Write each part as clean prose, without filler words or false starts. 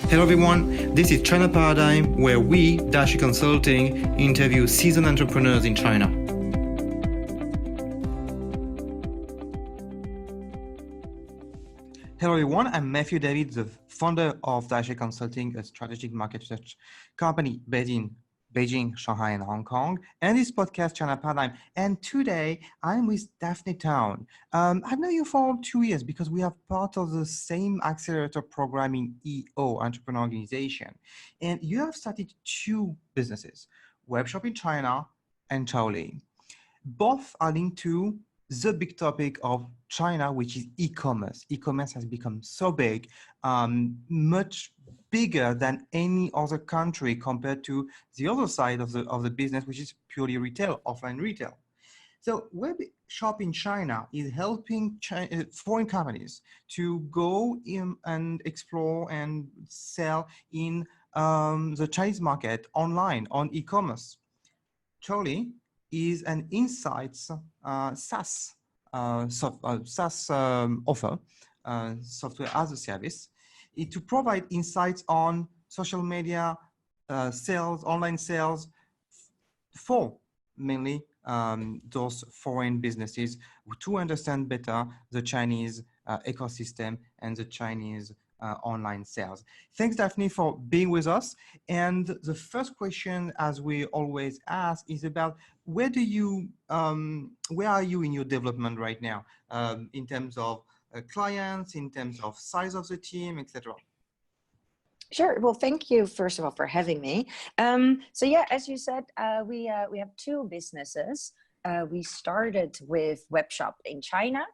Hello everyone, this is China Paradigm, where we, Daphne Consulting, interview seasoned entrepreneurs in China. Hello everyone, I'm Matthew David, the founder of Daphne Consulting, a strategic market research company based in Beijing, Shanghai, and Hong Kong, and this podcast, China Paradigm. And today, I'm with Daphne Tuijn. I've known you for 2 years because we are part of the same accelerator program in EO, Entrepreneurial Organization. And you have started 2 businesses, Webshop in China and Chaoly. Both are linked to the big topic of China, which is e-commerce. E-commerce has become so big, much bigger than any other country compared to the other side of the business, which is purely retail, offline retail. So Webshop in China is helping foreign companies to go in and explore and sell in the Chinese market online on e-commerce. Chaoly is an insights SaaS SaaS offer, software as a service, to provide insights on social media sales, online sales for mainly those foreign businesses to understand better the Chinese ecosystem and the Chinese online sales. Thanks, Daphne, for being with us. And the first question, as we always ask, is about where are you in your development right now, in terms of clients, in terms of size of the team, etc. Sure. Well, thank you, first of all, for having me. So yeah, as you said, we have 2 businesses. We started with Webshop in China,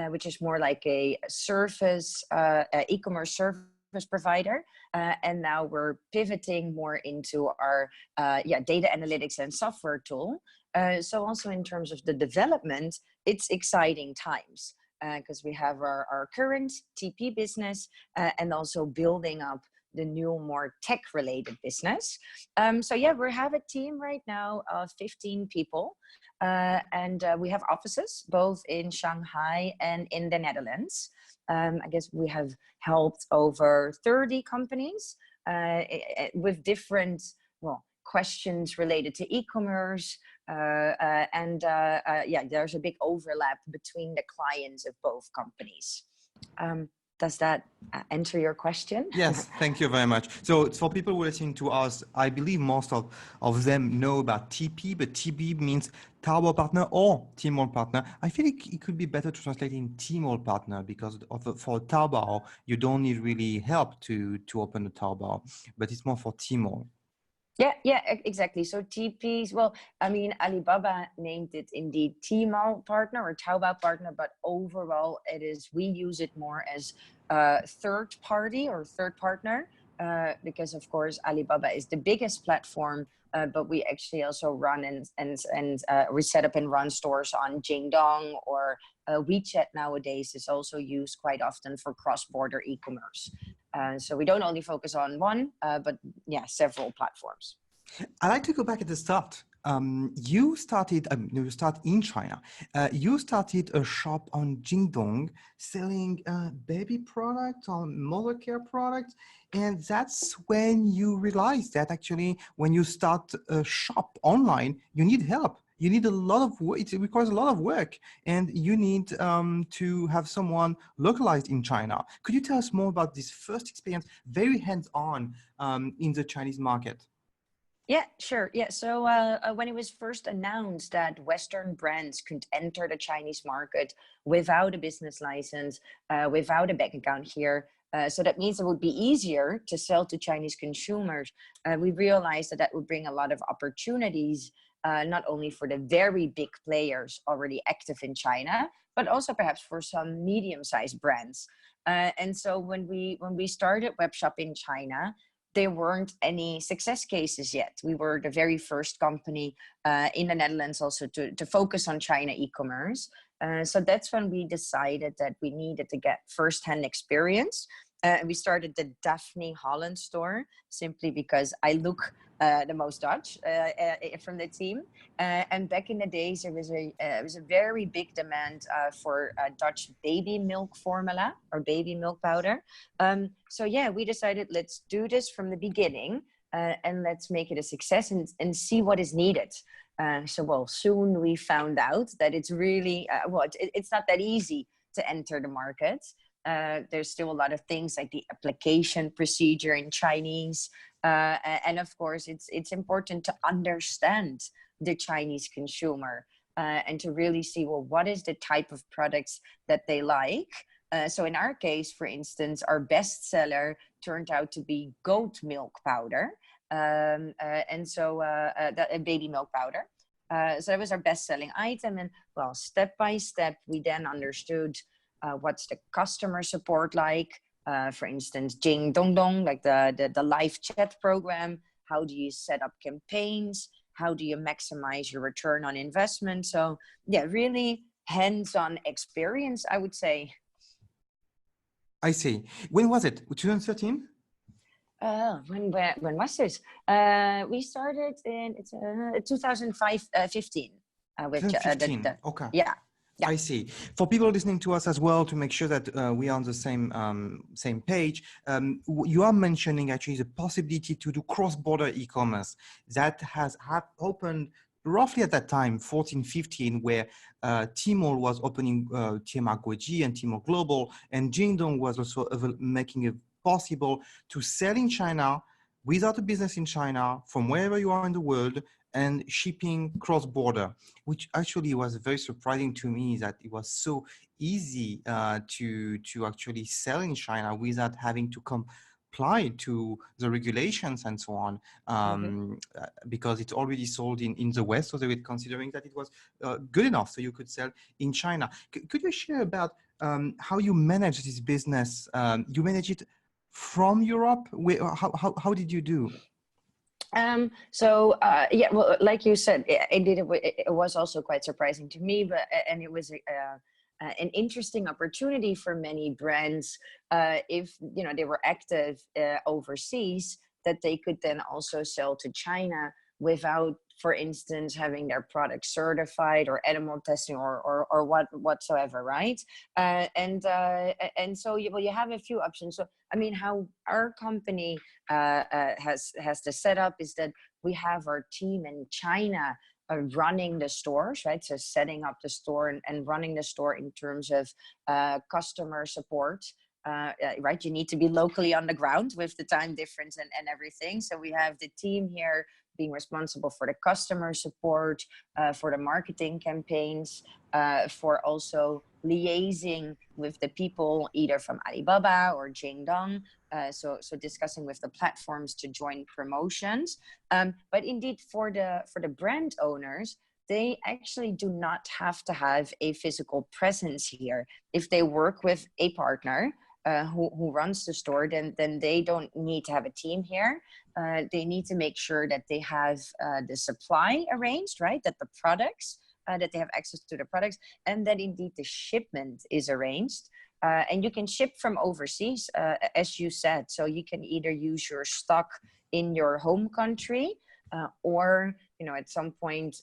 which is more like a service, e-commerce service provider. And now we're pivoting more into our data analytics and software tool. So also in terms of the development, it's exciting times because we have our current TP business and also building up the new, more tech-related business. So yeah, we have a team right now of 15 people, and we have offices both in Shanghai and in the Netherlands. I guess we have helped over 30 companies with different questions related to e-commerce, and there's a big overlap between the clients of both companies. Does that answer your question? Yes, thank you very much. So for people who are listening to us, I believe most of them know about TP, but TP means Taobao partner or Tmall partner. I feel like it could be better to translate in Tmall partner because for Taobao, you don't need really help to open a Taobao, but it's more for Tmall. Yeah, exactly. So TPs, well, I mean, Alibaba named it indeed Tmall partner or Taobao partner, but overall we use it more as a third party or third partner, because of course, Alibaba is the biggest platform, but we actually also run and we set up and run stores on Jingdong, or WeChat nowadays is also used quite often for cross-border e-commerce. So we don't only focus on one, but several platforms. I like to go back at the start. You start in China. You started a shop on Jingdong selling baby products or mother care products. And that's when you realize that actually when you start a shop online, you need help. You need a lot of work. It requires a lot of work, and you need to have someone localized in China. Could you tell us more about this first experience, very hands-on in the Chinese market? Yeah, sure. Yeah. So when it was first announced that Western brands could enter the Chinese market without a business license, without a bank account here, so that means it would be easier to sell to Chinese consumers. We realized that would bring a lot of opportunities, not only for the very big players already active in China, but also perhaps for some medium-sized brands. And so when we started Webshop in China, there weren't any success cases yet. We were the very first company in the Netherlands also to focus on China e-commerce. So that's when we decided that we needed to get firsthand experience. We started the Daphne Holland store simply because I look the most Dutch from the team. And back in the days, there was a very big demand for Dutch baby milk formula or baby milk powder. So yeah, we decided let's do this from the beginning and let's make it a success and see what is needed. Soon we found out that it's really, it's not that easy to enter the market. There's still a lot of things like the application procedure in Chinese. And of course, it's important to understand the Chinese consumer and to really see, well, what is the type of products that they like? So in our case, for instance, our bestseller turned out to be goat milk powder. That baby milk powder. So that was our best-selling item. And well, step by step, we then understood what's the customer support like. For instance, Jing Dong Dong, like the live chat program. How do you set up campaigns? How do you maximize your return on investment? So yeah, really hands-on experience, I would say. I see. When was it? 2013? When was this? We started in 2015 with 2015. Okay. Yeah. I see. For people listening to us as well, to make sure that we are on the same page, you are mentioning actually the possibility to do cross-border e-commerce that has opened roughly at that time, 14, 15, where Tmall was opening Tmall Guoji and Tmall Global, and Jingdong was also making it possible to sell in China without a business in China from wherever you are in the world and shipping cross-border, which actually was very surprising to me that it was so easy to actually sell in China without having to comply to the regulations and so on, because it's already sold in the West, so they were considering that it was good enough so you could sell in China. Could you share about how you manage this business? You manage it from Europe? How did you do? Well, like you said, indeed, it was also quite surprising to me, and it was an interesting opportunity for many brands if they were active overseas, that they could then also sell to China without, for instance, having their product certified or animal testing or whatsoever, right? So you have a few options. So I mean, how our company has the setup is that we have our team in China running the stores, right? So setting up the store and running the store in terms of customer support. Right, you need to be locally on the ground with the time difference and everything. So we have the team here being responsible for the customer support, for the marketing campaigns, for also liaising with the people either from Alibaba or Jingdong. So discussing with the platforms to join promotions. But indeed, for the brand owners, they actually do not have to have a physical presence here. If they work with a partner who runs the store, then they don't need to have a team here. They need to make sure that they have the supply arranged, right? That the products, that they have access to the products, and that indeed the shipment is arranged. And you can ship from overseas, as you said. So you can either use your stock in your home country, or at some point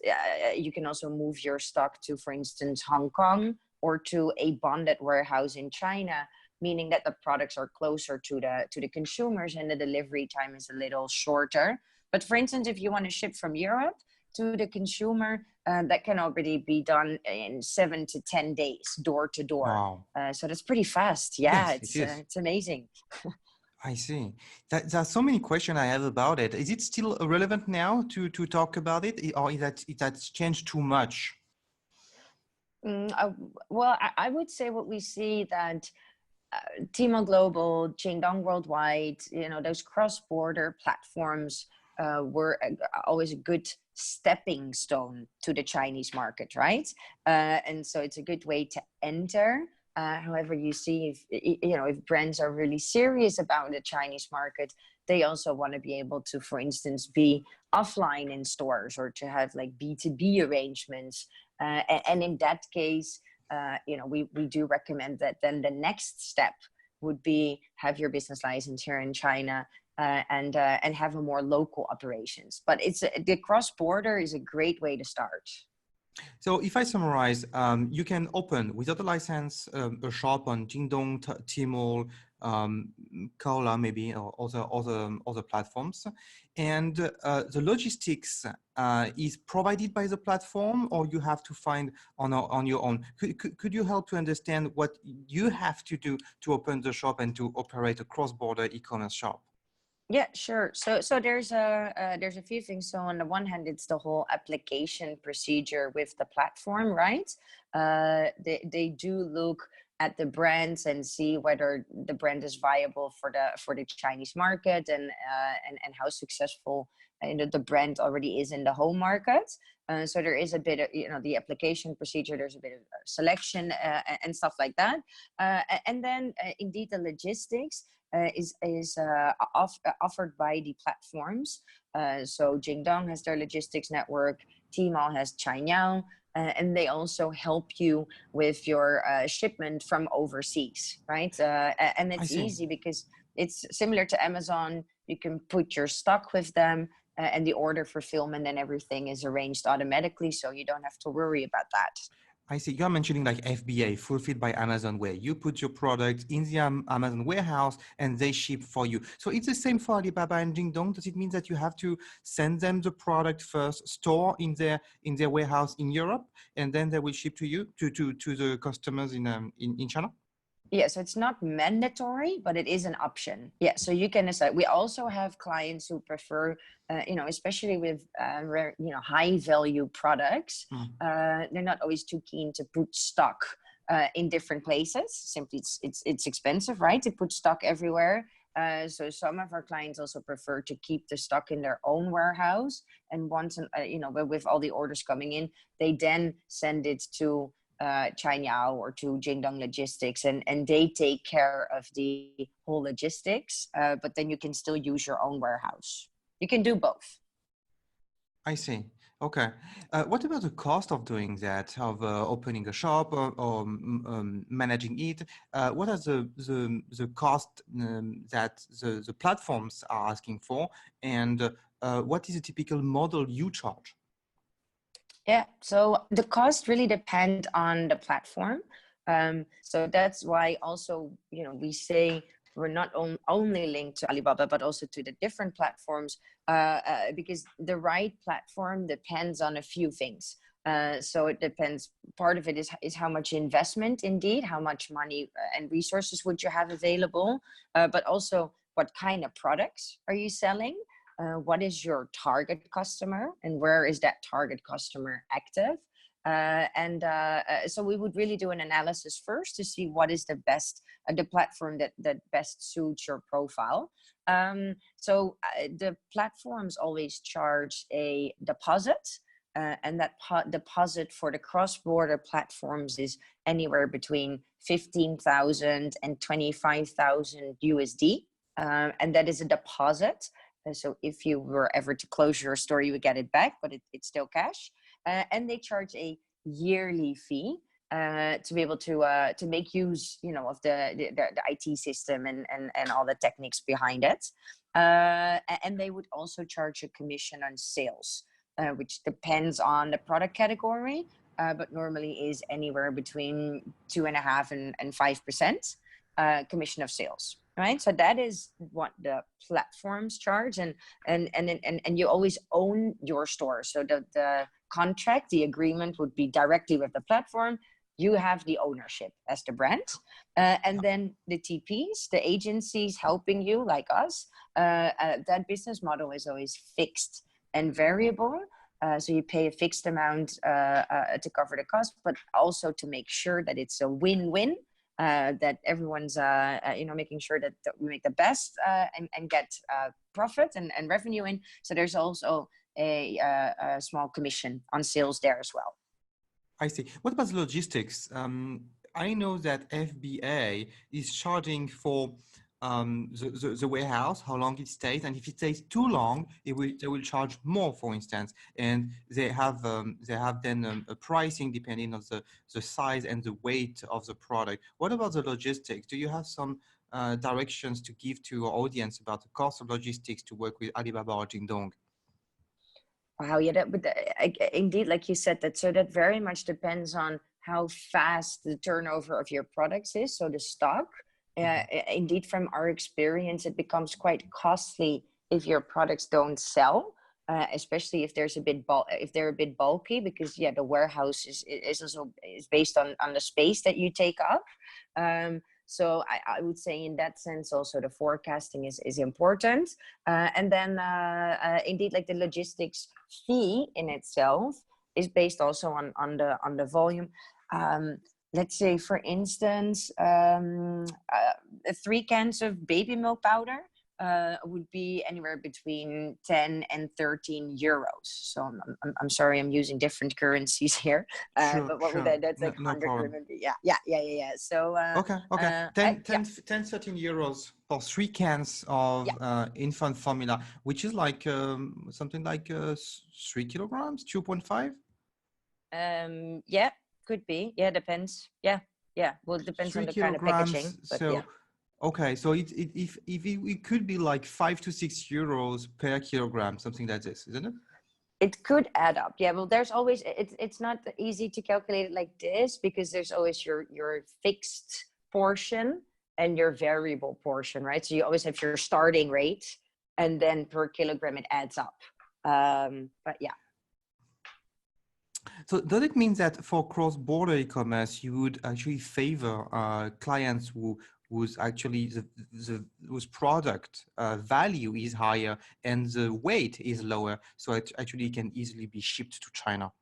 you can also move your stock to, for instance, Hong Kong or to a bonded warehouse in China, meaning that the products are closer to the consumers and the delivery time is a little shorter. But for instance, if you want to ship from Europe to the consumer, that can already be done in 7 to 10 days, door to door. Wow. So that's pretty fast. Yeah, yes, it's amazing. I see. There are so many questions I have about it. Is it still relevant now to talk about it, or is that's changed too much? Well, I would say what we see that Tmall Global, Jingdong Worldwide, those cross-border platforms were always a good stepping stone to the Chinese market, right? And so it's a good way to enter. However, you see if brands are really serious about the Chinese market, they also want to be able to, for instance, be offline in stores or to have like B2B arrangements. And in that case, we do recommend that then the next step would be have your business license here in China and have a more local operations. But the cross-border is a great way to start. So if I summarize, you can open without a license a shop on Jingdong, Tmall, Chaoly, maybe, or other platforms, and the logistics is provided by the platform, or you have to find on your own. Could you help to understand what you have to do to open the shop and to operate a cross-border e-commerce shop? Yeah, sure. So there's a few things. So on the one hand, it's the whole application procedure with the platform, right? They do look at the brands and see whether the brand is viable for the Chinese market and how successful the brand already is in the home market. So there is a bit of the application procedure. There's a bit of selection and stuff like that, and then indeed the logistics. Is offered by the platforms. So Jingdong has their logistics network, Tmall has Chaoly, and they also help you with your shipment from overseas, right? And it's easy because it's similar to Amazon. You can put your stock with them and the order fulfillment and everything is arranged automatically, so you don't have to worry about that. I see. You're mentioning like FBA, fulfilled by Amazon, where you put your product in the Amazon warehouse and they ship for you. So it's the same for Alibaba and Jingdong. Does it mean that you have to send them the product first, store in their warehouse in Europe, and then they will ship to you to the customers in China? Yeah, so it's not mandatory, but it is an option. Yeah, so you can decide. We also have clients who prefer, especially with high value products, they're not always too keen to put stock in different places. Simply, it's expensive, right, to put stock everywhere. So some of our clients also prefer to keep the stock in their own warehouse, and once with all the orders coming in, they then send it to Chaoly or to Jingdong Logistics, and they take care of the whole logistics, but then you can still use your own warehouse. You can do both. I see. Okay. What about the cost of doing that, of opening a shop or managing it? What are the cost that the platforms are asking for, and what is a typical model you charge? Yeah, so the cost really depends on the platform. So that's why also, we say we're not only linked to Alibaba, but also to the different platforms, because the right platform depends on a few things. So it depends. Part of it is how much investment, indeed, how much money and resources would you have available, but also what kind of products are you selling? What is your target customer and where is that target customer active? So we would really do an analysis first to see what is the best, the platform that best suits your profile. So the platforms always charge a deposit, and that deposit for the cross-border platforms is anywhere between 15,000 and 25,000 USD. And that is a deposit. So if you were ever to close your store, you would get it back, but it's still cash. And they charge a yearly fee to be able to make use, of the IT system and all the techniques behind it. And they would also charge a commission on sales, which depends on the product category, but normally is anywhere between 2.5% and 5% commission of sales. Right, so that is what the platforms charge, and you always own your store. So the contract, the agreement would be directly with the platform. You have the ownership as the brand, and then the TPs, the agencies helping you, like us. That business model is always fixed and variable. So you pay a fixed amount to cover the cost, but also to make sure that it's a win-win. That everyone's making sure that we make the best and get profit and revenue in. So there's also a small commission on sales there as well. I see. What about logistics? I know that FBA is charging for the warehouse, how long it stays, and if it stays too long, they will charge more, for instance. And they have then a pricing depending on the size and the weight of the product. What about the logistics? Do you have some directions to give to our audience about the cost of logistics to work with Alibaba or Jingdong? Wow, yeah, indeed, like you said, that very much depends on how fast the turnover of your products is. So the stock, indeed, from our experience, it becomes quite costly if your products don't sell, especially if there's if they're a bit bulky, because the warehouse is also is based on the space that you take up. So I would say in that sense also the forecasting is important. And then indeed, like the logistics fee in itself is based also on the volume. Let's say, for instance, 3 cans of baby milk powder would be anywhere between 10 and 13 euros. So I'm sorry, I'm using different currencies here. Sure, but what would sure. that's like No 100 problem. RMB. Yeah. So Okay. 10, 13 euros for 3 cans of infant formula, which is like something like 3 kilograms, 2.5. Yeah, could be. Yeah, depends. Yeah. Well, it depends 3 on the kind of packaging, kilograms. but So, okay. So it could be like 5 to 6 euros per kilogram, something like this, isn't it? It could add up. Yeah. Well, there's always, it's not easy to calculate it like this, because there's always your fixed portion and your variable portion, right? So you always have your starting rate, and then per kilogram it adds up. But yeah. So does it mean that for cross-border e-commerce, you would actually favor clients whose actually whose product value is higher and the weight is lower, so it actually can easily be shipped to China?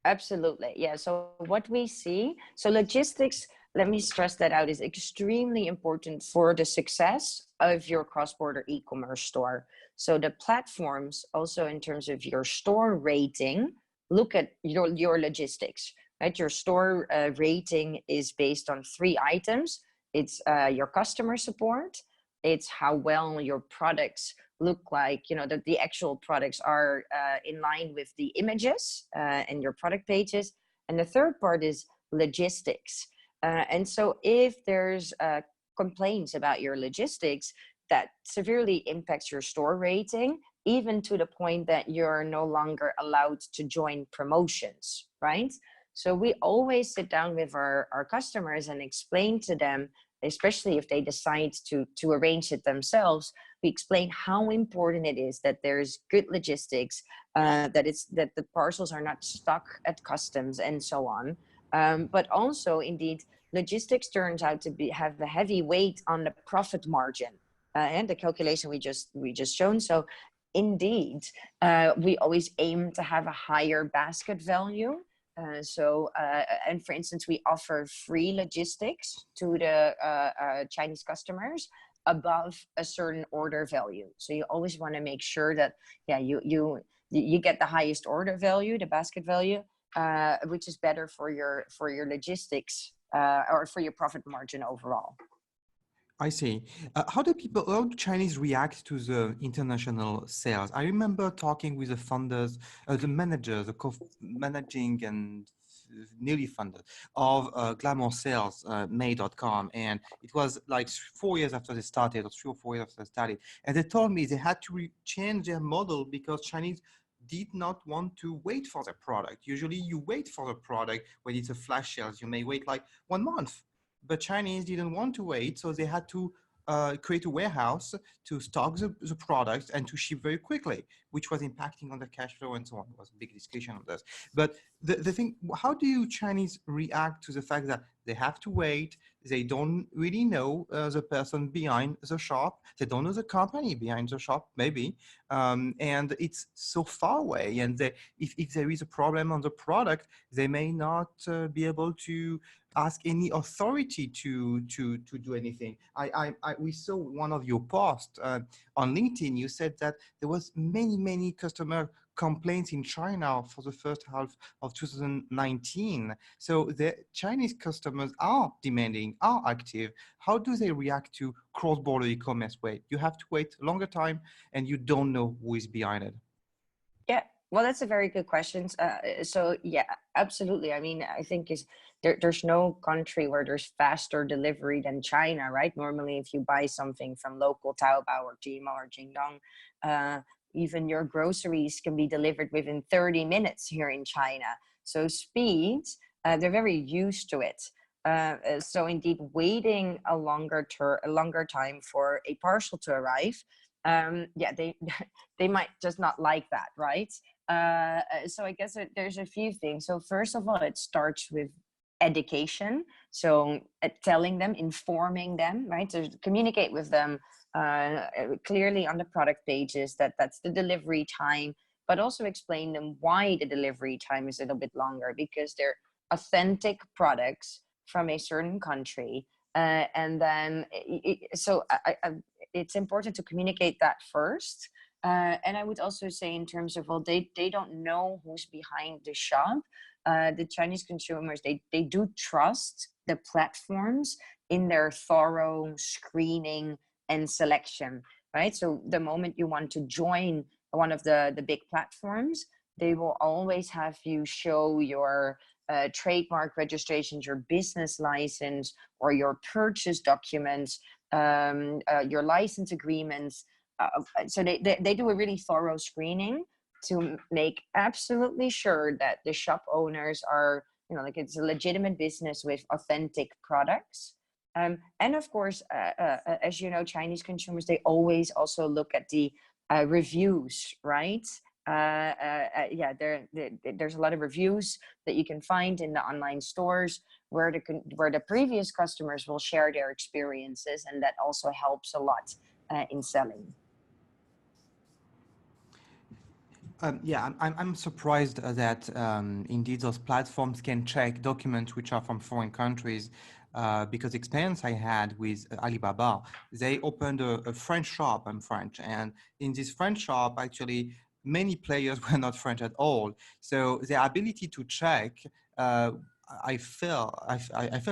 Absolutely. Yeah. So what we see, so logistics, let me stress that out, is extremely important for the success of your cross-border e-commerce store. So the platforms also, in terms of your store rating, look at your logistics, right? Your store rating is based on 3 items. It's your customer support. It's how well your products look like, that the actual products are in line with the images and your product pages. And the third part is logistics. And so if there's complaints about your logistics, that severely impacts your store rating, even to the point that you're no longer allowed to join promotions, right? So we always sit down with our customers and explain to them, especially if they decide to arrange it themselves, we explain how important it is that there's good logistics, that the parcels are not stuck at customs and so on. But also, indeed, logistics turns out to have a heavy weight on the profit margin, and the calculation we just shown. So indeed, we always aim to have a higher basket value. And for instance, we offer free logistics to the Chinese customers above a certain order value. So you always want to make sure that you get the highest order value, the basket value, which is better for your logistics or for your profit margin overall. I see. How do Chinese react to the international sales? I remember talking with the founders, the managers, the managing and nearly funded of Glamour Sales, May.com. And it was like 4 years after they started, or 3 or 4 years after they started. And they told me they had to change their model because Chinese did not want to wait for the product. Usually you wait for the product when it's a flash sales. You may wait like 1 month. But Chinese didn't want to wait, so they had to create a warehouse to stock the products and to ship very quickly, which was impacting on the cash flow and so on. There was a big discussion on this. But the thing, how do you Chinese react to the fact that they have to wait? They don't really know the person behind the shop. They don't know the company behind the shop, maybe. And it's so far away. And if there is a problem on the product, they may not be able to ask any authority to do anything. We saw one of your posts on LinkedIn. You said that there was many customer complaints in China for the first half of 2019. So the Chinese customers are demanding, are active. How do they react to cross-border e-commerce? Wait, you have to wait a longer time and you don't know who is behind it. Yeah, Well, that's a very good question. So yeah, absolutely. I mean, I think there's no country where there's faster delivery than China, right? Normally, if you buy something from local Taobao or Tmall or Jingdong, uh, even your groceries can be delivered within 30 minutes here in China. So speed, they're very used to it. So indeed, waiting a longer time for a parcel to arrive, yeah, they they might just not like that, right? So I guess there's a few things. So first of all, it starts with education. So telling them, informing them, right? So communicate with them clearly on the product pages that that's the delivery time, but also explain them why the delivery time is a little bit longer because they're authentic products from a certain country. And then, it's important to communicate that first, and I would also say in terms of, well, they don't know who's behind the shop. The Chinese consumers, they do trust the platforms in their thorough screening and selection, right? So the moment you want to join one of the big platforms, they will always have you show your trademark registrations, your business license, or your purchase documents, your license agreements. So they do a really thorough screening to make absolutely sure that the shop owners are, like it's a legitimate business with authentic products. And of course, as you know, Chinese consumers, they always also look at the reviews, right? Yeah, there's a lot of reviews that you can find in the online stores where the previous customers will share their experiences, and that also helps a lot in selling. Yeah, I'm surprised that indeed those platforms can check documents which are from foreign countries, because experience I had with Alibaba, they opened a French shop. I'm French, and in this French shop, actually, many players were not French at all. So the ability to check, I felt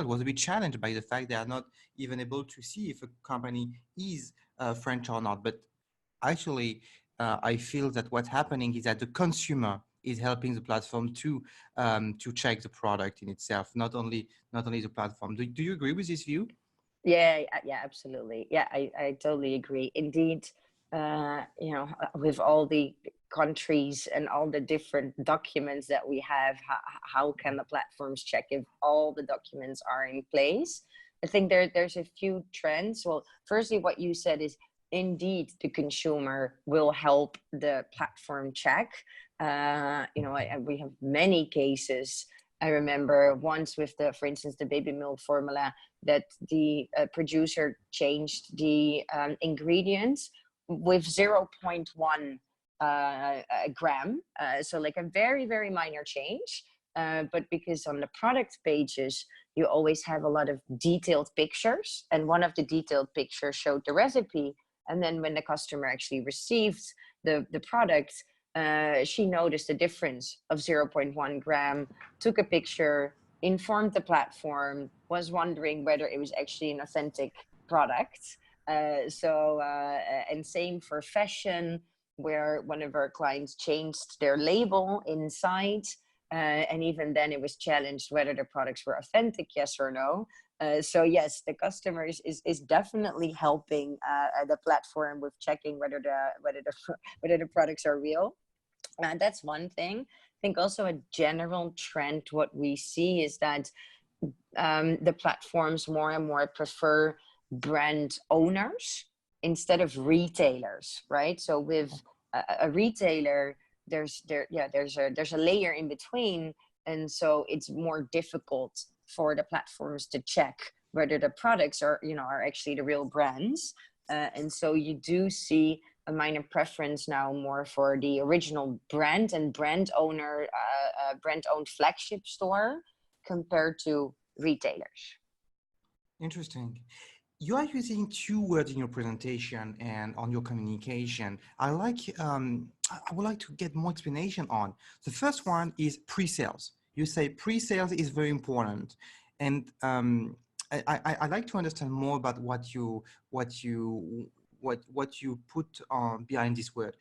was a bit challenged by the fact they are not even able to see if a company is French or not. But actually, I feel that what's happening is that the consumer is helping the platform to check the product in itself, not only the platform. Do you agree with this view? Yeah, absolutely. Yeah, I totally agree. Indeed, with all the countries and all the different documents that we have, how can the platforms check if all the documents are in place? I think there's a few trends. Well, firstly, what you said is indeed the consumer will help the platform check. We have many cases. I remember once with for instance, the baby milk formula, that the producer changed the ingredients with zero point 0.1 gram. So like a very, very minor change. But because on the product pages, you always have a lot of detailed pictures. And one of the detailed pictures showed the recipe. And then when the customer actually received the product, she noticed a difference of 0.1 gram, took a picture, informed the platform, was wondering whether it was actually an authentic product. And same for fashion, where one of our clients changed their label inside. And even then it was challenged whether the products were authentic, yes or no. So yes, the customer is definitely helping the platform with checking whether the products are real. That's one thing. I think also a general trend, what we see is that the platforms more and more prefer brand owners instead of retailers, right? So with a retailer, there's a layer in between, and so it's more difficult for the platforms to check whether the products are actually the real brands. And so you do see a minor preference now more for the original brand and brand owned flagship store compared to retailers. Interesting. You are using two words in your presentation and on your communication. I would like to get more explanation on. The first one is pre-sales. You say pre-sales is very important, and I'd like to understand more about what you put behind this word.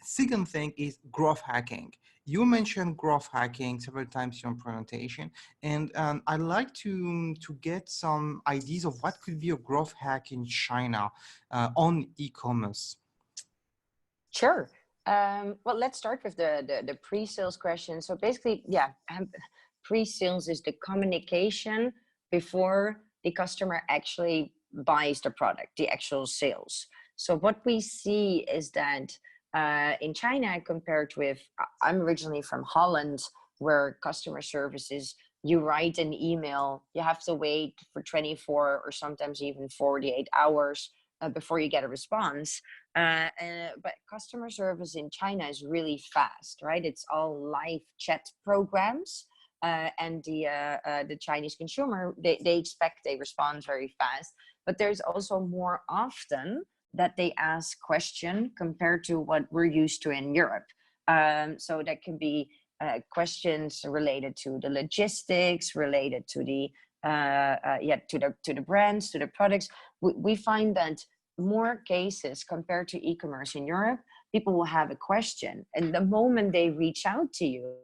Second thing is growth hacking. You mentioned growth hacking several times in your presentation, and I'd like to get some ideas of what could be a growth hack in China on e-commerce. Sure. Well, let's start with the pre-sales question. So basically, yeah, pre-sales is the communication before the customer actually buys the product, the actual sales. So what we see is that in China, compared with, I'm originally from Holland, where customer service is, you write an email, you have to wait for 24 or sometimes even 48 hours before you get a response. But customer service in China is really fast, right? It's all live chat programs. And the Chinese consumer, they expect a response very fast, but there's also more often that they ask question compared to what we're used to in Europe. So that can be questions related to the logistics, related to the to the brands, to the products. We find that more cases compared to e-commerce in Europe, people will have a question, and the moment they reach out to you,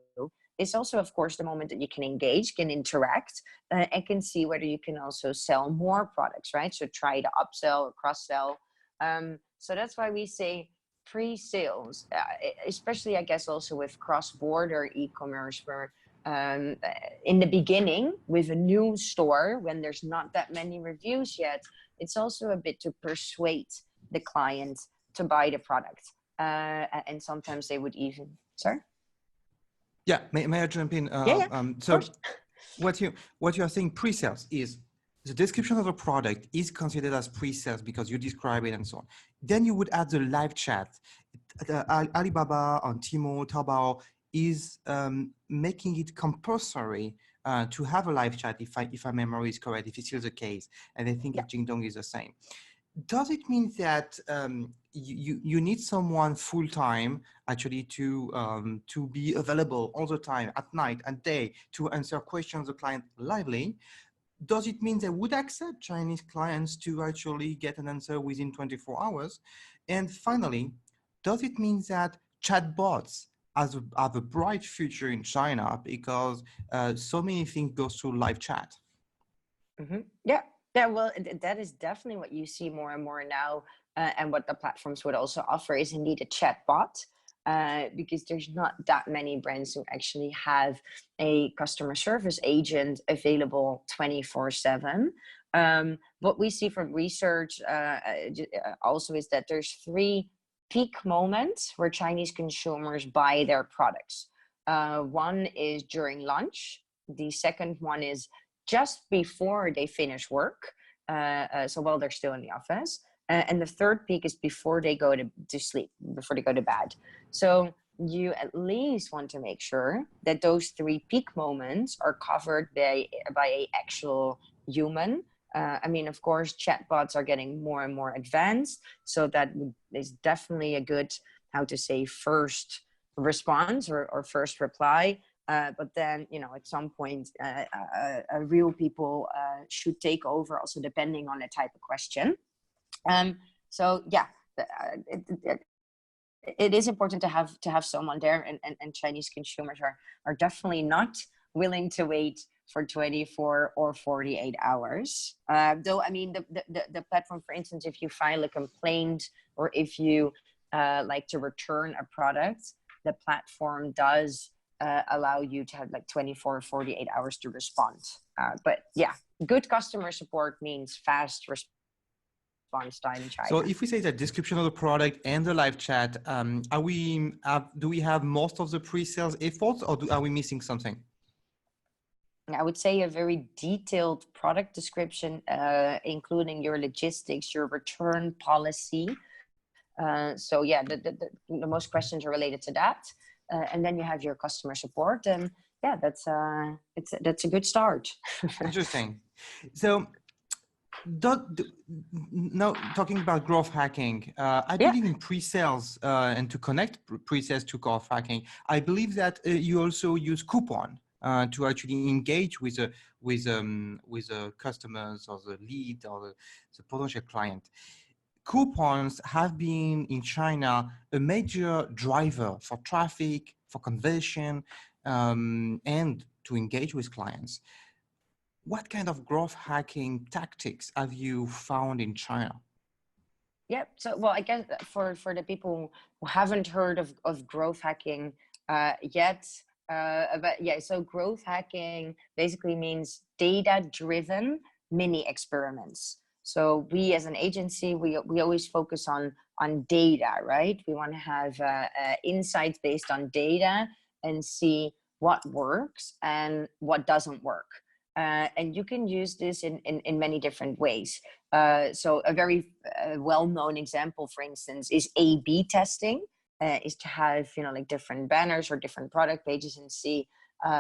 it's also, of course, the moment that you can engage, can interact, and can see whether you can also sell more products, right? So try to upsell or cross-sell. So that's why we say pre-sales, especially, I guess, also with cross-border e-commerce, where in the beginning with a new store, when there's not that many reviews yet, it's also a bit to persuade the client to buy the product. And sometimes they would even, sorry? Yeah, may I jump in? So what you are saying, pre-sales is the description of the product is considered as pre-sales because you describe it and so on. Then you would add the live chat. Alibaba on Tmall, Taobao is making it compulsory to have a live chat, if my memory is correct, if it's still the case. And I think Jingdong is the same. Does it mean that you need someone full-time actually to be available all the time at night and day to answer questions of the client lively? Does it mean they would accept Chinese clients to actually get an answer within 24 hours? And finally, does it mean that chatbots have a bright future in China because so many things go through live chat? Mm-hmm. Yeah, well, that is definitely what you see more and more now. And what the platforms would also offer is indeed a chatbot, because there's not that many brands who actually have a customer service agent available 24/7. What we see from research also is that there's 3 peak moments where Chinese consumers buy their products. One is during lunch. The second one is just before they finish work, so while they're still in the office. And the third peak is before they go to sleep, before they go to bed. So you at least want to make sure that those 3 peak moments are covered by an actual human. I mean, of course, chatbots are getting more and more advanced. So that is definitely a good, how to say, first response or first reply. But then, you know, at some point, real people should take over, also depending on the type of question. So yeah, it is important to have someone there, and Chinese consumers are definitely not willing to wait for 24 or 48 hours. Though, I mean, the platform, for instance, if you file a complaint or if you like to return a product, the platform does allow you to have like 24 or 48 hours to respond. But yeah, good customer support means fast response time in China. So if we say the description of the product and the live chat, do we have most of the pre-sales efforts, or are we missing something? I would say a very detailed product description, including your logistics, your return policy. So yeah, the most questions are related to that. And then you have your customer support, and yeah, that's a good start. Interesting. So now talking about growth hacking, I believe in pre-sales and to connect pre-sales to growth hacking. I believe that you also use coupon to actually engage with the customers or the lead or the potential client. coupons have been in China a major driver for traffic, for conversion, and to engage with clients. What kind of growth hacking tactics have you found in China? Yeah. So, well, I guess for the people who haven't heard of growth hacking yet, but yeah, so growth hacking basically means data-driven mini experiments. So we as an agency, we always focus on data, right? We want to have insights based on data and see what works and what doesn't work. And you can use this in many different ways. So a very well-known example, for instance, is A/B testing. Is to have like different banners or different product pages and see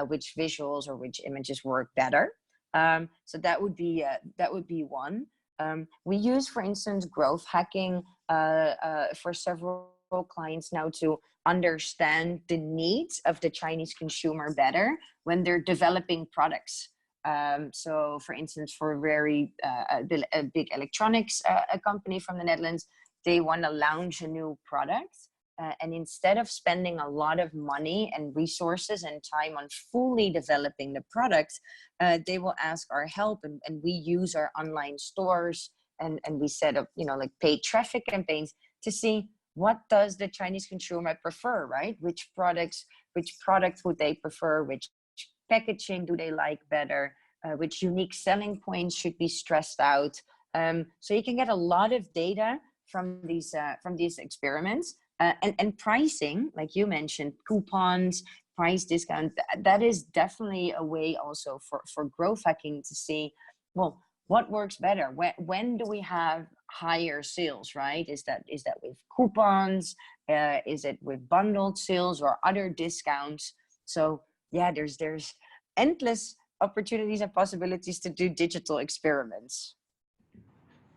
which visuals or which images work better. So that would be one. We use, for instance, growth hacking for several clients now to understand the needs of the Chinese consumer better when they're developing products. So, for instance, for a big electronics company from the Netherlands, they want to launch a new product. And instead of spending a lot of money and resources and time on fully developing the product, they will ask our help. And we use our online stores and we set up, like paid traffic campaigns to see what does the Chinese consumer prefer, right? Which products would they prefer? Which packaging do they like better? Which unique selling points should be stressed out? So you can get a lot of data from these experiments. And pricing, like you mentioned, coupons, price discount, that is definitely a way also for growth hacking to see, well, what works better? When do we have higher sales, right? Is that with coupons? Is it with bundled sales or other discounts? So yeah, there's endless opportunities and possibilities to do digital experiments.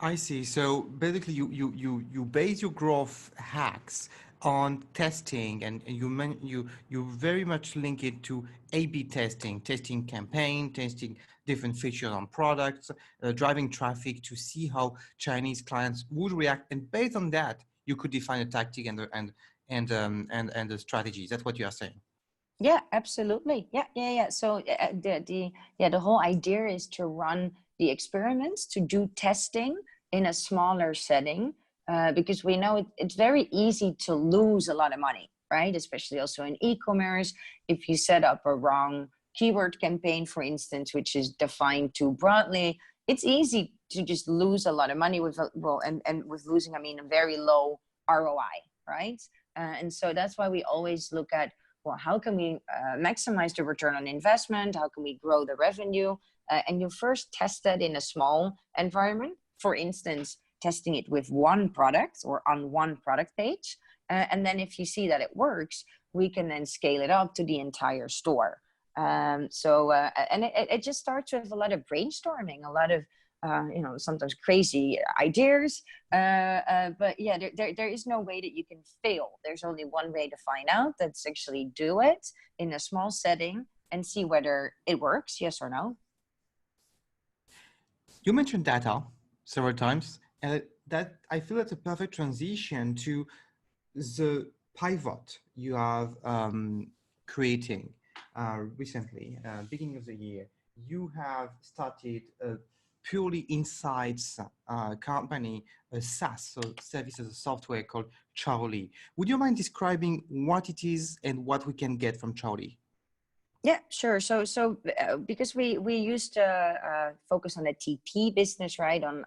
I see. So basically, you base your growth hacks on testing, and you very much link it to A/B testing campaign, testing different features on products, driving traffic to see how Chinese clients would react, and based on that, you could define a tactic and the strategies. That's what you are saying. Yeah, absolutely. Yeah. So the whole idea is to run the experiments, to do testing in a smaller setting, because we know it's very easy to lose a lot of money, right? Especially also in e-commerce, if you set up a wrong keyword campaign, for instance, which is defined too broadly, it's easy to just lose a lot of money with and with losing, I mean, a very low ROI, right? And so that's why we always look at, well, how can we maximize the return on investment? How can we grow the revenue? And you first test that in a small environment. For instance, testing it with one product or on one product page. And then if you see that it works, we can then scale it up to the entire store. And it just starts with a lot of brainstorming, a lot of sometimes crazy ideas, but yeah, there is no way that you can fail. There's only one way to find out. That's actually do it in a small setting and see whether it works, yes or no. You mentioned data several times, and that I feel it's a perfect transition to the pivot you have creating recently, beginning of the year. You have started a purely insights company, a SaaS, so service as a software called Chaoly. Would you mind describing what it is and what we can get from Chaoly? Yeah, sure. So because we used to focus on the TP business, right? On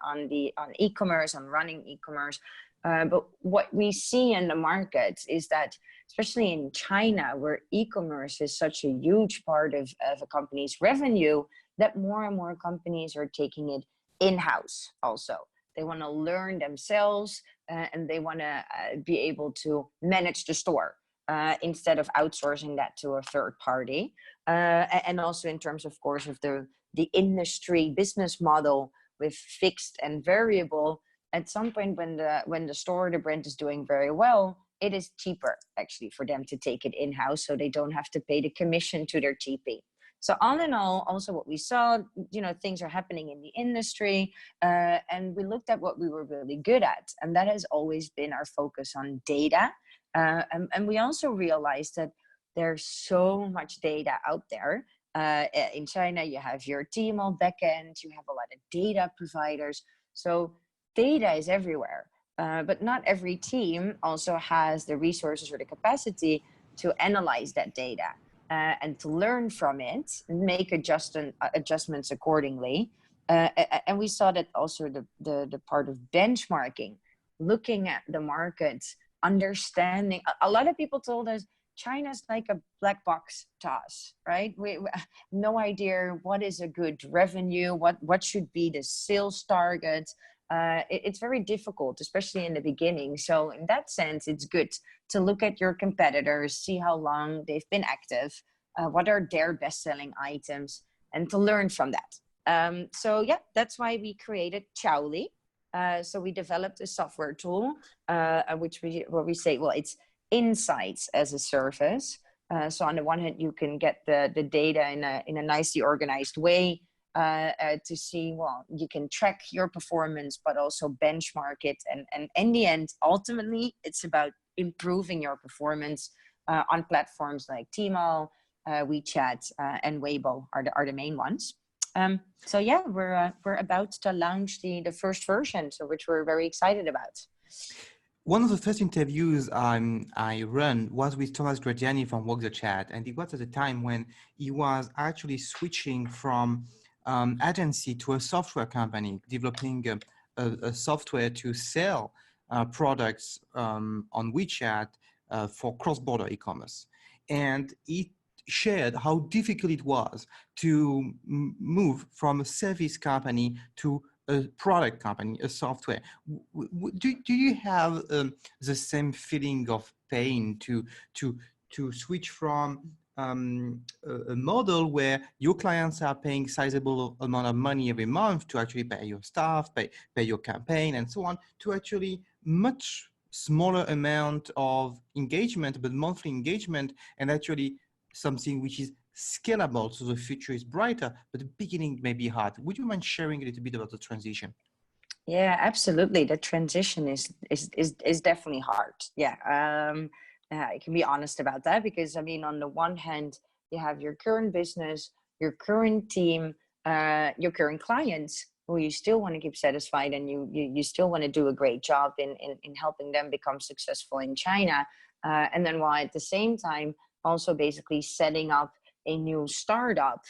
e-commerce, on running e-commerce. But what we see in the market is that, especially in China, where e-commerce is such a huge part of a company's revenue, that more and more companies are taking it in-house also. They want to learn themselves and they want to be able to manage the store instead of outsourcing that to a third party. And also in terms, of course, of the industry business model with fixed and variable, at some point when the store, the brand is doing very well, it is cheaper actually for them to take it in-house, so they don't have to pay the commission to their TP. So all in all, also what we saw, things are happening in the industry, and we looked at what we were really good at, and that has always been our focus on data. And we also realized that there's so much data out there. In China, you have your Tmall backend, you have a lot of data providers. So data is everywhere, but not every team also has the resources or the capacity to analyze that data and to learn from it and make adjustments accordingly. And we saw that also the part of benchmarking, looking at the market, understanding. A lot of people told us China's like a black box to us, right? We no idea what is a good revenue, what should be the sales target. It's very difficult, especially in the beginning. So in that sense, it's good to look at your competitors, see how long they've been active, what are their best-selling items, and to learn from that. So yeah, that's why we created Chaoly. So we developed a software tool, where we say, well, it's insights as a service. So on the one hand, you can get the data in a nicely organized way to see, well, you can track your performance, but also benchmark it. And in the end, ultimately, it's about improving your performance on platforms like Tmall, WeChat, and Weibo are the main ones. So yeah, we're about to launch the first version, so which we're very excited about. One of the first interviews I ran was with Thomas Gradiani from Walk the Chat, and it was at a time when he was actually switching from agency to a software company, developing a software to sell products on WeChat for cross-border e-commerce. And he shared how difficult it was to move from a service company to a product company, a software. Do you have the same feeling of pain to switch from a model where your clients are paying sizable amount of money every month to actually pay your staff, pay your campaign, and so on, to actually much smaller amount of engagement, but monthly engagement, and actually something which is scalable, so the future is brighter, but the beginning may be hard. Would you mind sharing a little bit about the transition? Yeah, absolutely. The transition is definitely hard. Yeah, I can be honest about that, because I mean, on the one hand, you have your current business, your current team, your current clients who you still want to keep satisfied, and you still want to do a great job in helping them become successful in China, and then while at the same time also basically setting up a new startup,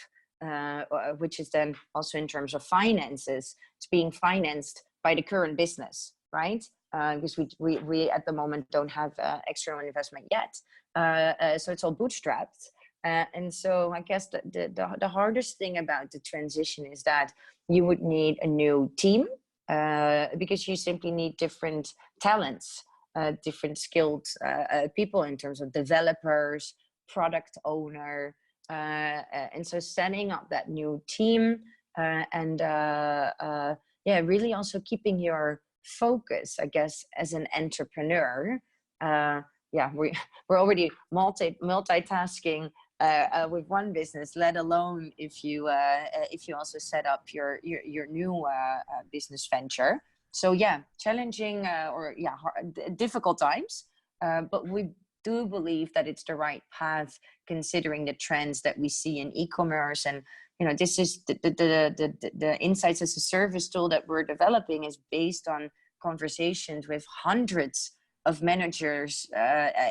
which is then also in terms of finances, it's being financed by the current business, right? Because we at the moment don't have external investment yet, so it's all bootstrapped. And so I guess the hardest thing about the transition is that you would need a new team, because you simply need different talents, different skilled people in terms of developers, product owner, and so setting up that new team, really also keeping your focus, I guess, as an entrepreneur. We're already multitasking with one business, let alone if you also set up your new business venture. So yeah, challenging difficult times, but we do believe that it's the right path, considering the trends that we see in e-commerce. And this is the insights as a service tool that we're developing is based on conversations with hundreds of managers,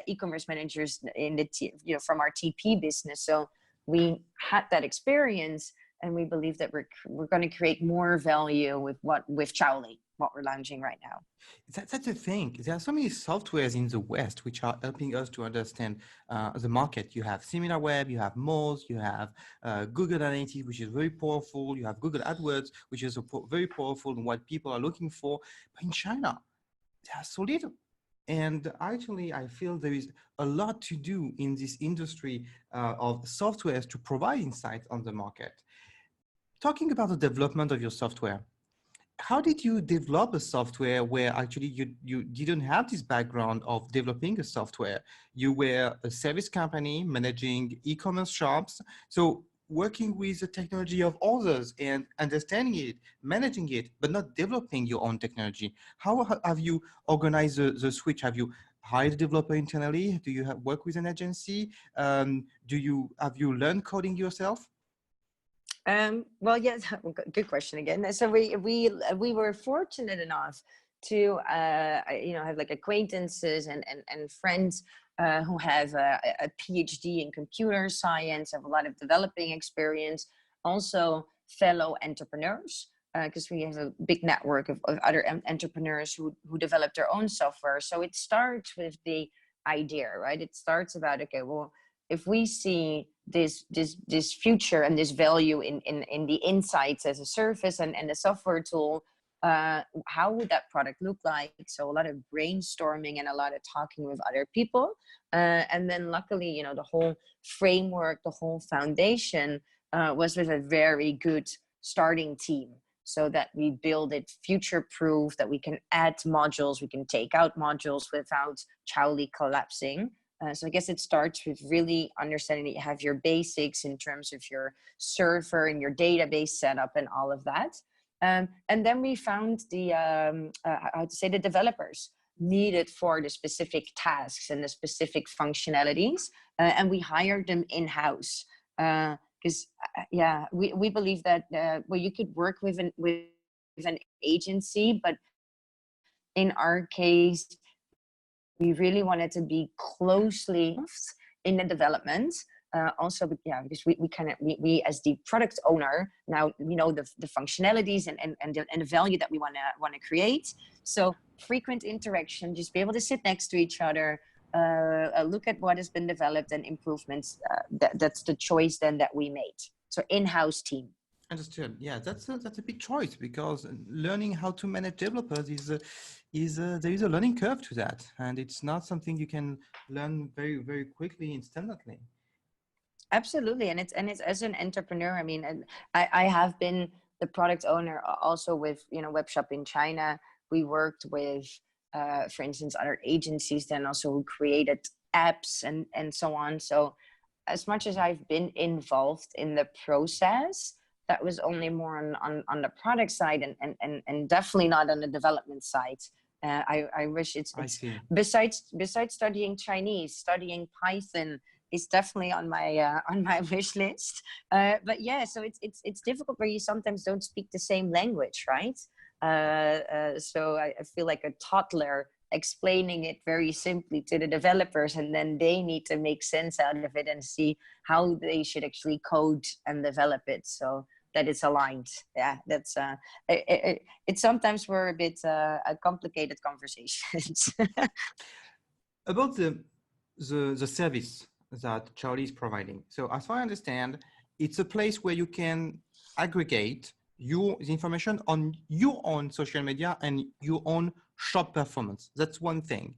e-commerce managers in from our TP business. So we had that experience, and we believe that we're going to create more value with Chaoly, what we're launching right now. That's the thing. There are so many softwares in the West which are helping us to understand the market. You have SimilarWeb, you have Moz, you have Google Analytics, which is very powerful. You have Google AdWords, which is very powerful in what people are looking for. But in China, there are so little. And actually, I feel there is a lot to do in this industry of softwares to provide insights on the market. Talking about the development of your software, how did you develop a software where actually you didn't have this background of developing a software? You were a service company managing e-commerce shops. So working with the technology of others and understanding it, managing it, but not developing your own technology. How have you organized the switch? Have you hired a developer internally? Do you work with an agency? Have you learned coding yourself? Well, yes, good question again. So we were fortunate enough to have like acquaintances and friends who have a PhD in computer science, have a lot of developing experience, also fellow entrepreneurs, because we have a big network of other entrepreneurs who develop their own software. So it starts with the idea, right? It starts about, okay, well, if we see this future and this value in the insights as a service and the software tool, how would that product look like? So a lot of brainstorming and a lot of talking with other people, and then luckily, the whole framework, the whole foundation was with a very good starting team, so that we build it future proof, that we can add modules, we can take out modules without Chaoly collapsing. So I guess it starts with really understanding that you have your basics in terms of your server and your database setup and all of that. And then we found the developers needed for the specific tasks and the specific functionalities, and we hired them in-house. Because we believe that you could work with an agency, but in our case, we really wanted to be closely in the development. Also, because we as the product owner now, we know the functionalities and the value that we want to create. So frequent interaction, just be able to sit next to each other, look at what has been developed and improvements. That's the choice then that we made. So in-house team. Understood. Yeah, that's a big choice, because learning how to manage developers there is a learning curve to that, and it's not something you can learn very, very quickly, instantly. Absolutely, and it's as an entrepreneur. I mean, and I have been the product owner also with Webshop in China. We worked with, for instance, other agencies then also who created apps and so on. So as much as I've been involved in the process, that was only more on the product side and definitely not on the development side. I wish it's besides studying Chinese, studying Python is definitely on my wish list. But yeah, so it's difficult where you sometimes don't speak the same language, right? So I feel like a toddler explaining it very simply to the developers, and then they need to make sense out of it and see how they should actually code and develop it so that it's aligned. Yeah, that's it sometimes were a bit complicated conversations. About the service that Chaoly is providing. So as far as I understand, it's a place where you can aggregate the information on your own social media and your own shop performance. That's one thing.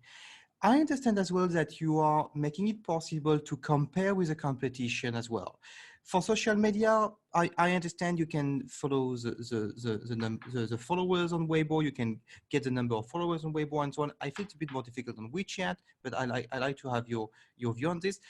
I understand as well that you are making it possible to compare with the competition as well. For social media, I understand you can follow the followers on Weibo. You can get the number of followers on Weibo and so on. I think it's a bit more difficult on WeChat, but I like to have your view on this.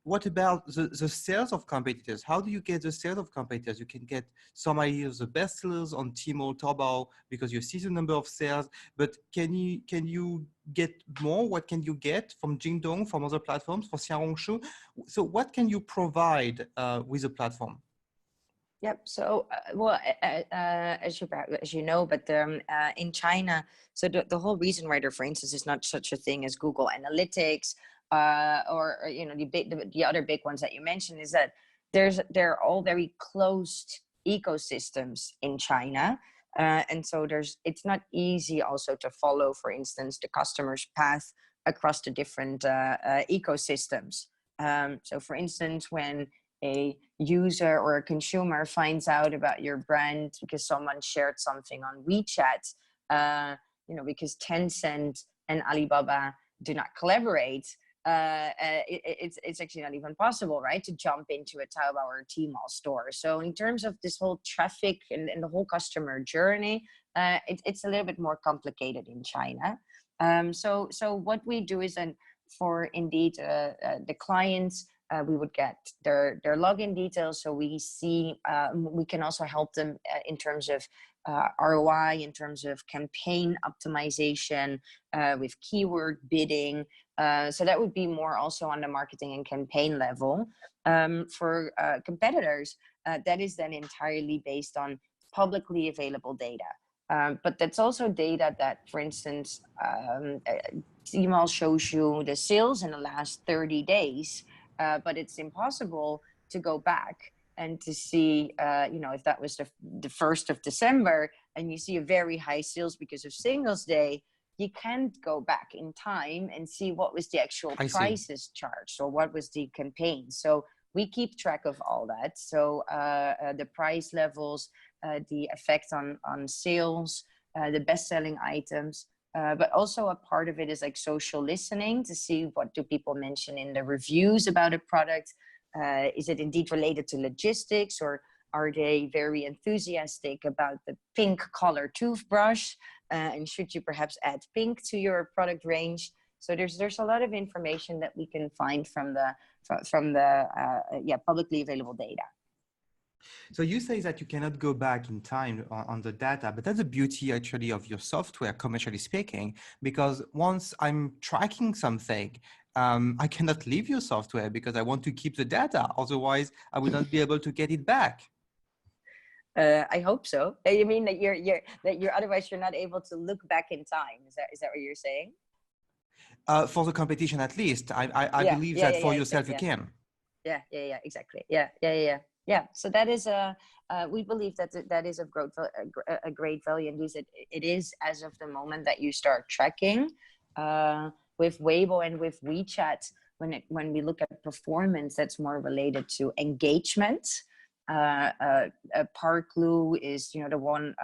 What about the sales of competitors? How do you get the sales of competitors? You can get some ideas of the best sellers on Tmall, Taobao, because you see the number of sales, but can you get more? What can you get from Jingdong, from other platforms, for Xiaohongshu? So what can you provide with the platform? Yep. So, as you know, but in China, so the whole reason why there, for instance, is not such a thing as Google Analytics, or the other big ones that you mentioned, is that they're all very closed ecosystems in China, and so it's not easy also to follow, for instance, the customer's path across the different ecosystems. So, for instance, when a user or a consumer finds out about your brand because someone shared something on WeChat, because Tencent and Alibaba do not collaborate, it's actually not even possible, right, to jump into a Taobao or a Tmall store. So in terms of this whole traffic and the whole customer journey, it's a little bit more complicated in China. So what we do is, for indeed the clients, We would get their login details, so we see we can also help them in terms of ROI, in terms of campaign optimization, with keyword bidding. So that would be more also on the marketing and campaign level. For competitors, that is then entirely based on publicly available data. But that's also data that, for instance, email shows you the sales in the last 30 days, but it's impossible to go back and to see, if that was the 1st of December and you see a very high sales because of Singles Day, you can't go back in time and see what was the actual prices charged or what was the campaign. So we keep track of all that. So the price levels, the effect on sales, the best-selling items, but also a part of it is like social listening to see what do people mention in the reviews about a product. Is it indeed related to logistics, or are they very enthusiastic about the pink color toothbrush? And should you perhaps add pink to your product range? So there's a lot of information that we can find from the publicly available data. So you say that you cannot go back in time on the data, but that's the beauty actually of your software, commercially speaking, because once I'm tracking something, I cannot leave your software because I want to keep the data. Otherwise, I will not be able to get it back. I hope so. You mean that you're otherwise you're not able to look back in time? Is that what you're saying? For the competition, at least, I believe that for yourself you can. Yeah, exactly. Yeah. So that is we believe that is of a great value, and it is as of the moment that you start tracking with Weibo and with WeChat. When we look at performance, that's more related to engagement. Parkloo is the one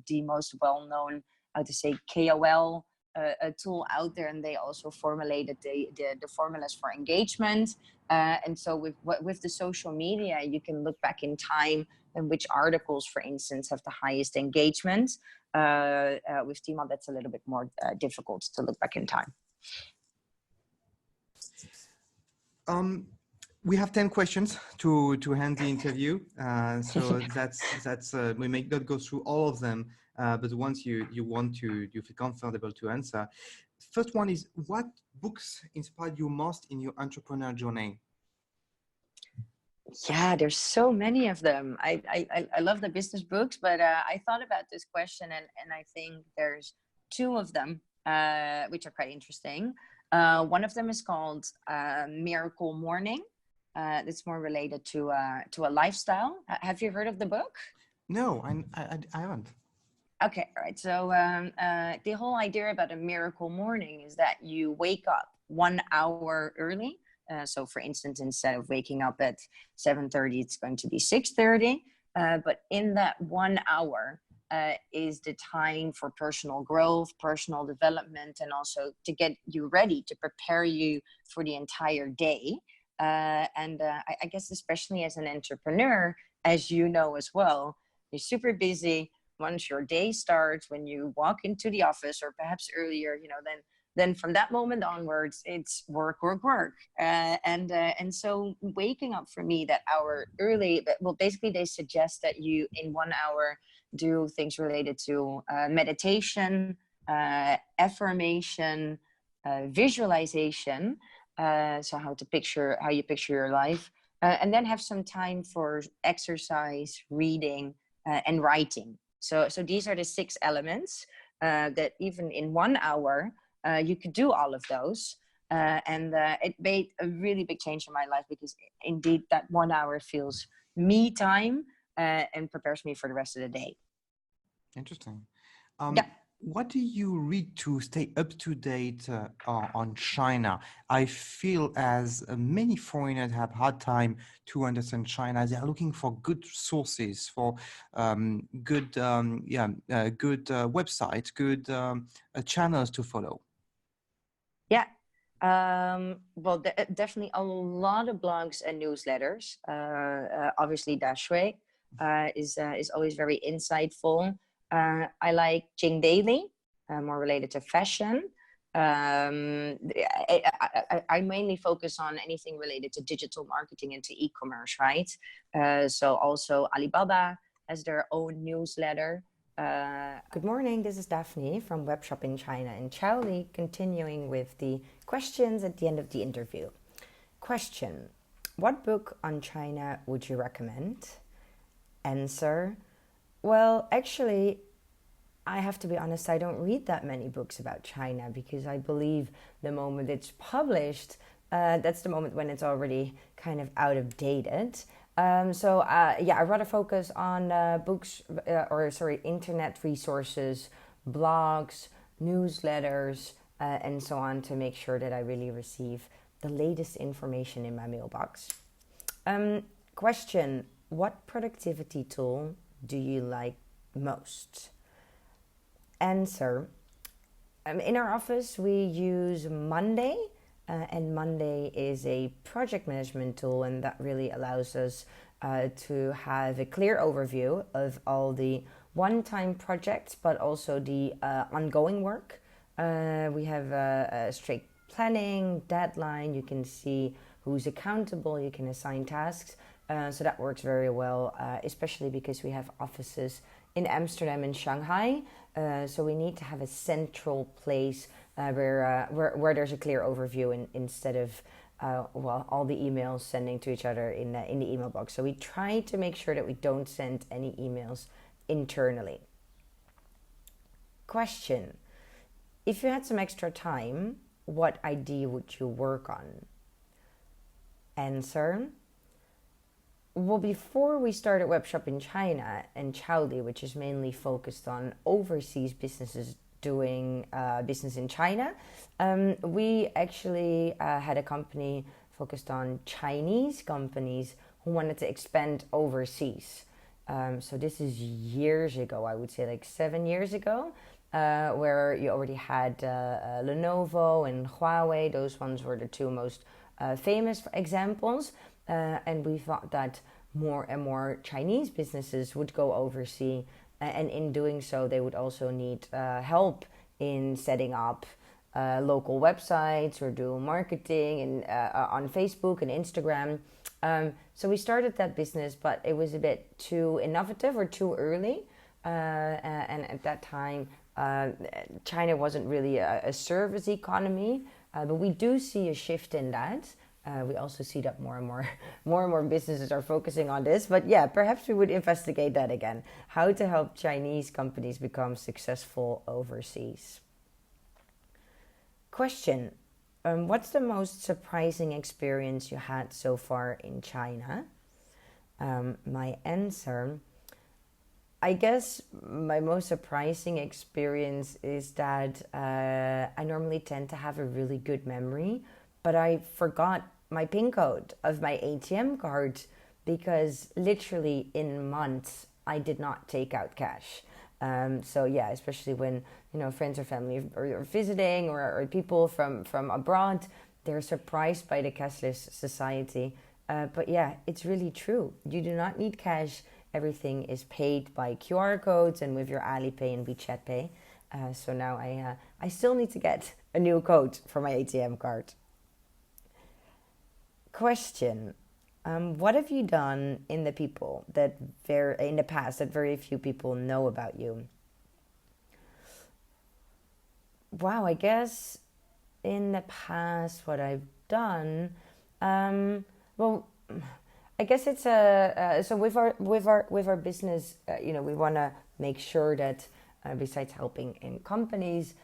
the most well-known, how to say, KOL a tool out there, and they also formulated the formulas for engagement. And so with the social media, you can look back in time and which articles, for instance, have the highest engagement. With Tmall, that's a little bit more difficult to look back in time. We have 10 questions to end the interview. So that's we may not go through all of them, but once you feel comfortable to answer. First one is, what books inspired you most in your entrepreneur journey? Yeah, there's so many of them. I love the business books, but I thought about this question, and I think there's two of them which are quite interesting. One of them is called Miracle Morning. It's more related to a lifestyle. Have you heard of the book? No, I haven't. Okay, all right. So the whole idea about a miracle morning is that you wake up 1 hour early. So for instance, instead of waking up at 7:30, it's going to be 6:30. But in that 1 hour is the time for personal growth, personal development, and also to get you ready, to prepare you for the entire day. I guess especially as an entrepreneur, as you know as well, you're super busy. Once your day starts, when you walk into the office, or perhaps earlier, then from that moment onwards, it's work. And so waking up for me that hour early, well, basically they suggest that you in 1 hour do things related to meditation, affirmation, visualization. So how you picture your life, and then have some time for exercise, reading, and writing. So these are the 6 elements that even in 1 hour you could do all of those, and it made a really big change in my life, because indeed that 1 hour feels me time and prepares me for the rest of the day. Interesting. What do you read to stay up to date on China? I feel as many foreigners have hard time to understand China. They are looking for good sources, for good websites, good channels to follow. Yeah. Well, definitely a lot of blogs and newsletters. Obviously, Daphne is always very insightful. I like Jing Daily, more related to fashion. I mainly focus on anything related to digital marketing and to e-commerce, right? So also Alibaba has their own newsletter. Good morning, this is Daphne from Webshop in China and Chaoly, continuing with the questions at the end of the interview. Question: what book on China would you recommend? Answer: well, actually, I have to be honest, I don't read that many books about China because I believe the moment it's published, that's the moment when it's already kind of out of dated. I'd rather focus on internet resources, blogs, newsletters, and so on to make sure that I really receive the latest information in my mailbox. Question: what productivity tool do you like most? Answer: in our office, we use Monday, and Monday is a project management tool, and that really allows us to have a clear overview of all the one-time projects, but also the ongoing work. We have a strict planning, deadline. You can see who's accountable. You can assign tasks. So that works very well, especially because we have offices in Amsterdam and Shanghai. So we need to have a central place where there's a clear overview instead of all the emails sending to each other in the email box. So we try to make sure that we don't send any emails internally. Question: if you had some extra time, what idea would you work on? Answer: well, before we started Webshop in China and Chaoly, which is mainly focused on overseas businesses doing business in China, we actually had a company focused on Chinese companies who wanted to expand overseas. So this is years ago, I would say like 7 years ago, where you already had Lenovo and Huawei. Those ones were the two most famous examples. And we thought that more and more Chinese businesses would go overseas, and in doing so, they would also need help in setting up local websites or do marketing on Facebook and Instagram. So we started that business, but it was a bit too innovative or too early. And at that time, China wasn't really a service economy, but we do see a shift in that. We also see that more and more businesses are focusing on this. But yeah, perhaps we would investigate that again. How to help Chinese companies become successful overseas. Question: what's the most surprising experience you had so far in China? My answer: I guess my most surprising experience is that I normally tend to have a really good memory, but I forgot my PIN code of my ATM card because literally in months I did not take out cash. So yeah, especially when friends or family are visiting or people from abroad, they're surprised by the cashless society. But yeah, it's really true. You do not need cash. Everything is paid by QR codes and with your Alipay and WeChat Pay. So now I still need to get a new code for my ATM card. Question: what have you done in the past that very few people know about you? Wow, I guess in the past what I've done, I guess it's so with our business, we want to make sure that besides helping in companies,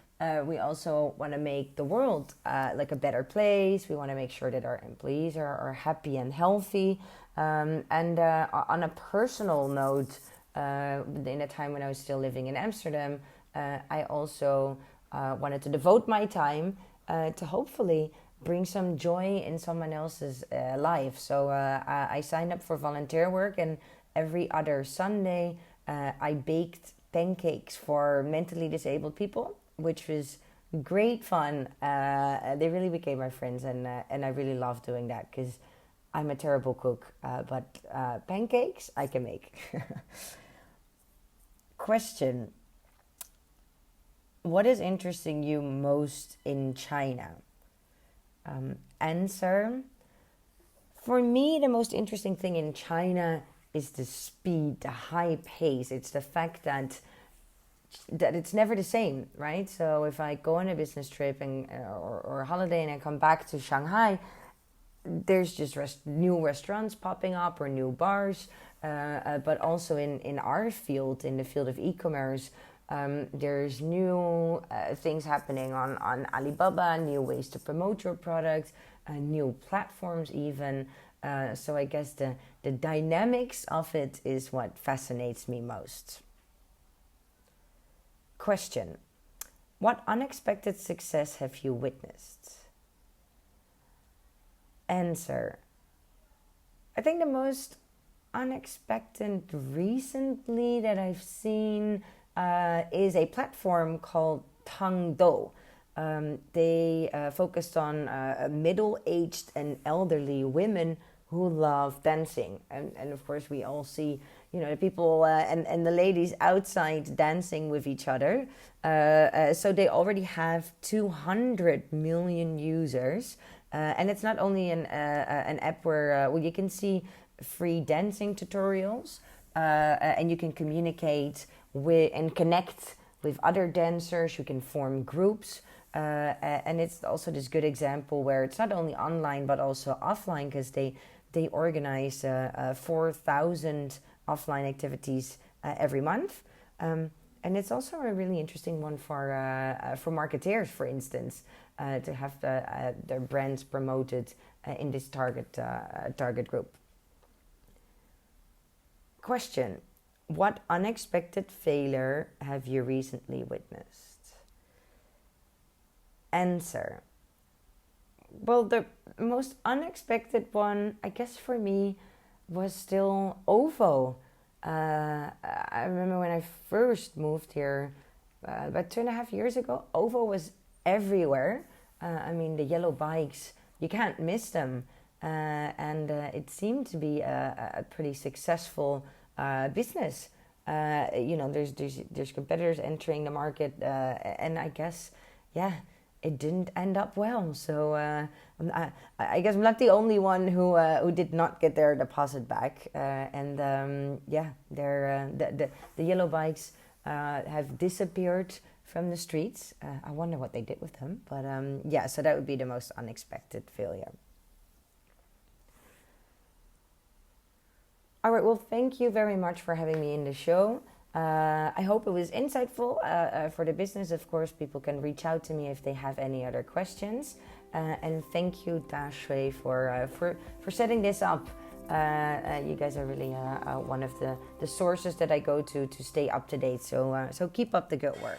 we also want to make the world like a better place. We want to make sure that our employees are happy and healthy. And on a personal note, in a time when I was still living in Amsterdam, I also wanted to devote my time to hopefully bring some joy in someone else's life. So I signed up for volunteer work, and every other Sunday I baked pancakes for mentally disabled people, which was great fun. They really became my friends, and I really love doing that because I'm a terrible cook, but pancakes I can make. Question: what is interesting you most in China? Answer. For me, the most interesting thing in China is the speed, the high pace. It's the fact that it's never the same, right? So if I go on a business trip or a holiday and I come back to Shanghai, there's just new restaurants popping up or new bars, but also in our field, in the field of e-commerce, there's new things happening on Alibaba, new ways to promote your product, new platforms even. So I guess the dynamics of it is what fascinates me most. Question. What unexpected success have you witnessed? Answer. I think the most unexpected recently that I've seen is a platform called Tangdou. They focused on middle-aged and elderly women who love dancing. And of course, we all see, the people and the ladies outside dancing with each other. So they already have 200 million users. And it's not only an app where you can see free dancing tutorials and you can communicate with and connect with other dancers. You can form groups. And it's also this good example where it's not only online but also offline, because they organize 4,000 offline activities every month. And it's also a really interesting one for marketeers, for instance, to have their brands promoted in this target group. Question. What unexpected failure have you recently witnessed? Answer. Well, the most unexpected one, I guess for me, was still OVO. I remember when I first moved here about 2.5 years ago, OVO was everywhere. The yellow bikes, you can't miss them. And it seemed to be a pretty successful business. There's competitors entering the market, and I guess, it didn't end up well. So I guess I'm not the only one who did not get their deposit back. The yellow bikes have disappeared from the streets. I wonder what they did with them. But so that would be the most unexpected failure. All right, well, thank you very much for having me in the show. I hope it was insightful for the business. Of course, people can reach out to me if they have any other questions. And thank you, Daphne, for setting this up. You guys are really one of the sources that I go to stay up to date. So keep up the good work.